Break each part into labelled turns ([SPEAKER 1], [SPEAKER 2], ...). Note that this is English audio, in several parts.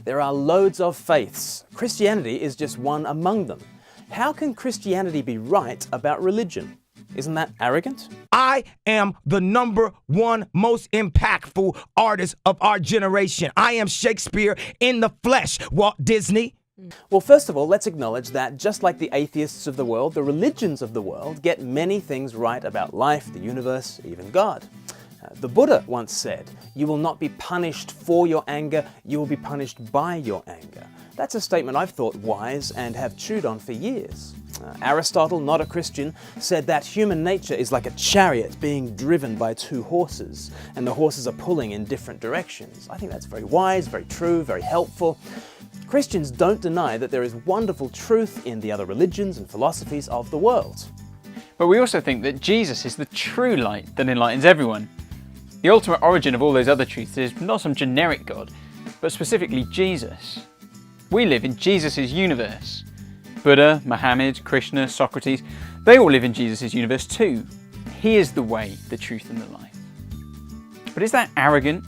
[SPEAKER 1] There are loads of faiths. Christianity is just one among them. How can Christianity be right about religion? Isn't that arrogant?
[SPEAKER 2] I am the #1 most impactful artist of our generation. I am Shakespeare in the flesh, Walt Disney.
[SPEAKER 1] Well, first of all, let's acknowledge that just like the atheists of the world, the religions of the world get many things right about life, the universe, even God. The Buddha once said, "You will not be punished for your anger, you will be punished by your anger." That's a statement I've thought wise and have chewed on for years. Aristotle, not a Christian, said that human nature is like a chariot being driven by 2 horses, and the horses are pulling in different directions. I think that's very wise, very true, very helpful. Christians don't deny that there is wonderful truth in the other religions and philosophies of the world.
[SPEAKER 3] But we also think that Jesus is the true light that enlightens everyone. The ultimate origin of all those other truths is not some generic God, but specifically Jesus. We live in Jesus' universe. Buddha, Muhammad, Krishna, Socrates, they all live in Jesus' universe too. He is the way, the truth and the life. But is that arrogant?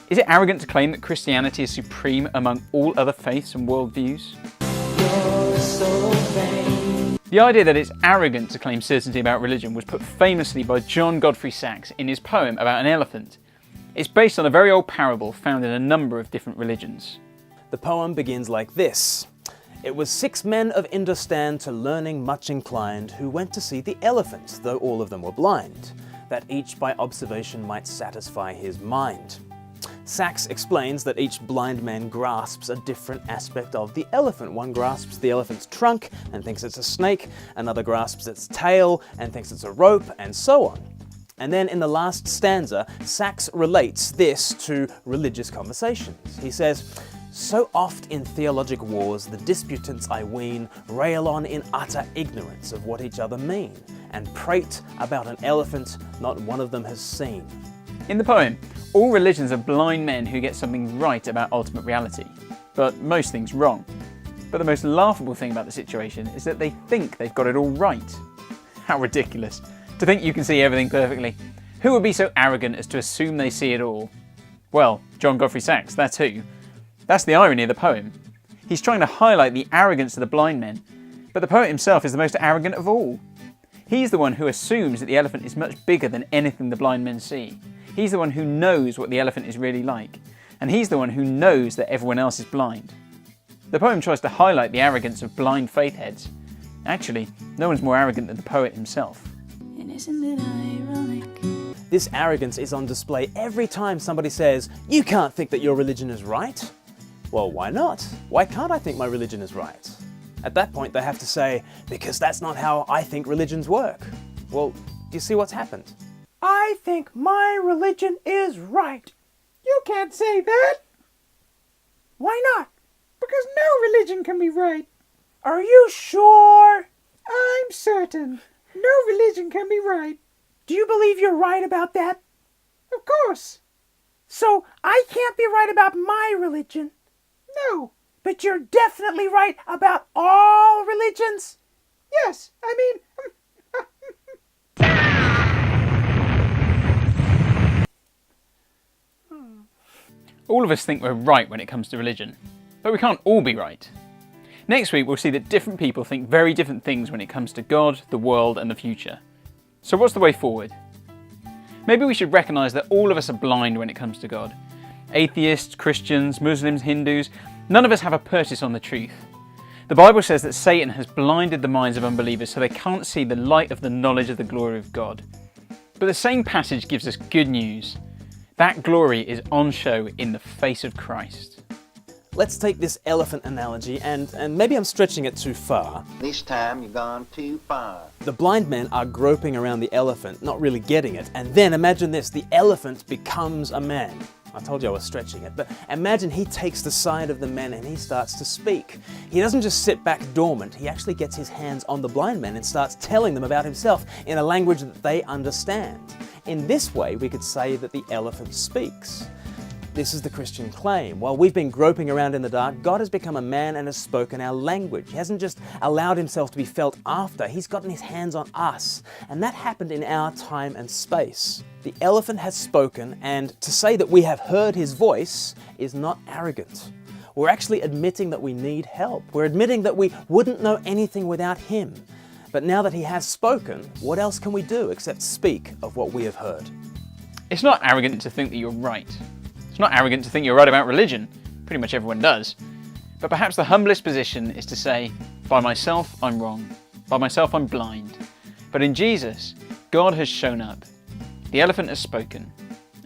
[SPEAKER 3] Is it arrogant to claim that Christianity is supreme among all other faiths and worldviews? The idea that it's arrogant to claim certainty about religion was put famously by John Godfrey Sachs in his poem about an elephant. It's based on a very old parable found in a number of different religions.
[SPEAKER 1] The poem begins like this. It was 6 men of Indostan to learning much inclined, who went to see the elephant, though all of them were blind, that each by observation might satisfy his mind. Sachs explains that each blind man grasps a different aspect of the elephant. One grasps the elephant's trunk and thinks it's a snake, another grasps its tail and thinks it's a rope, and so on. And then in the last stanza, Sachs relates this to religious conversations. He says, "So oft in theologic wars the disputants, I ween, rail on in utter ignorance of what each other mean, and prate about an elephant not one of them has seen."
[SPEAKER 3] In the poem, all religions are blind men who get something right about ultimate reality, but most things wrong. But the most laughable thing about the situation is that they think they've got it all right. How ridiculous. To think you can see everything perfectly. Who would be so arrogant as to assume they see it all? Well, John Godfrey Sachs, that's who. That's the irony of the poem. He's trying to highlight the arrogance of the blind men, but the poet himself is the most arrogant of all. He's the one who assumes that the elephant is much bigger than anything the blind men see. He's the one who knows what the elephant is really like, and he's the one who knows that everyone else is blind. The poem tries to highlight the arrogance of blind faith heads. Actually, no one's more arrogant than the poet himself.
[SPEAKER 4] And isn't it ironic?
[SPEAKER 1] This arrogance is on display every time somebody says, "You can't think that your religion is right." Well, why not? Why can't I think my religion is right? At that point they have to say, "Because that's not how I think religions work." Well, do you see what's happened?
[SPEAKER 5] I think my religion is right. You can't say that. Why not? Because no religion can be right. Are you sure? I'm certain. No religion can be right. Do you believe you're right about that? Of course. So I can't be right about my religion? No. But you're definitely right about all religions? Yes, I mean...
[SPEAKER 3] All of us think we're right when it comes to religion, but we can't all be right. Next week we'll see that different people think very different things when it comes to God, the world and the future. So what's the way forward? Maybe we should recognise that all of us are blind when it comes to God. Atheists, Christians, Muslims, Hindus, none of us have a purchase on the truth. The Bible says that Satan has blinded the minds of unbelievers so they can't see the light of the knowledge of the glory of God. But the same passage gives us good news. That glory is on show in the face of Christ.
[SPEAKER 1] Let's take this elephant analogy and maybe I'm stretching it too far.
[SPEAKER 6] This time you've gone too far.
[SPEAKER 1] The blind men are groping around the elephant, not really getting it, and then imagine this, the elephant becomes a man. I told you I was stretching it, but imagine he takes the side of the men and he starts to speak. He doesn't just sit back dormant, he actually gets his hands on the blind men and starts telling them about himself in a language that they understand. In this way, we could say that the elephant speaks. This is the Christian claim. While we've been groping around in the dark, God has become a man and has spoken our language. He hasn't just allowed himself to be felt after, he's gotten his hands on us. And that happened in our time and space. The elephant has spoken, and to say that we have heard his voice is not arrogant. we're actually admitting that we need help. We're admitting that we wouldn't know anything without him. But now that he has spoken, what else can we do except speak of what we have heard?
[SPEAKER 3] It's not arrogant to think that you're right. It's not arrogant to think you're right about religion. Pretty much everyone does. But perhaps the humblest position is to say, by myself, I'm wrong. By myself, I'm blind. But in Jesus, God has shown up. The elephant has spoken,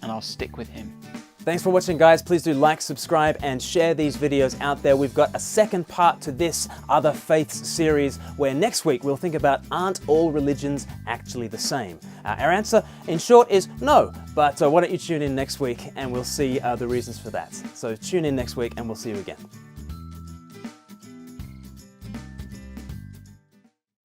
[SPEAKER 3] and I'll stick with him.
[SPEAKER 1] Thanks for watching, guys. Please do like, subscribe, and share these videos out there. We've got a second part to this Other Faiths series, where next week we'll think about, aren't all religions actually the same? Our answer, in short, is no. But why don't you tune in next week and we'll see the reasons for that. So tune in next week and we'll see you again.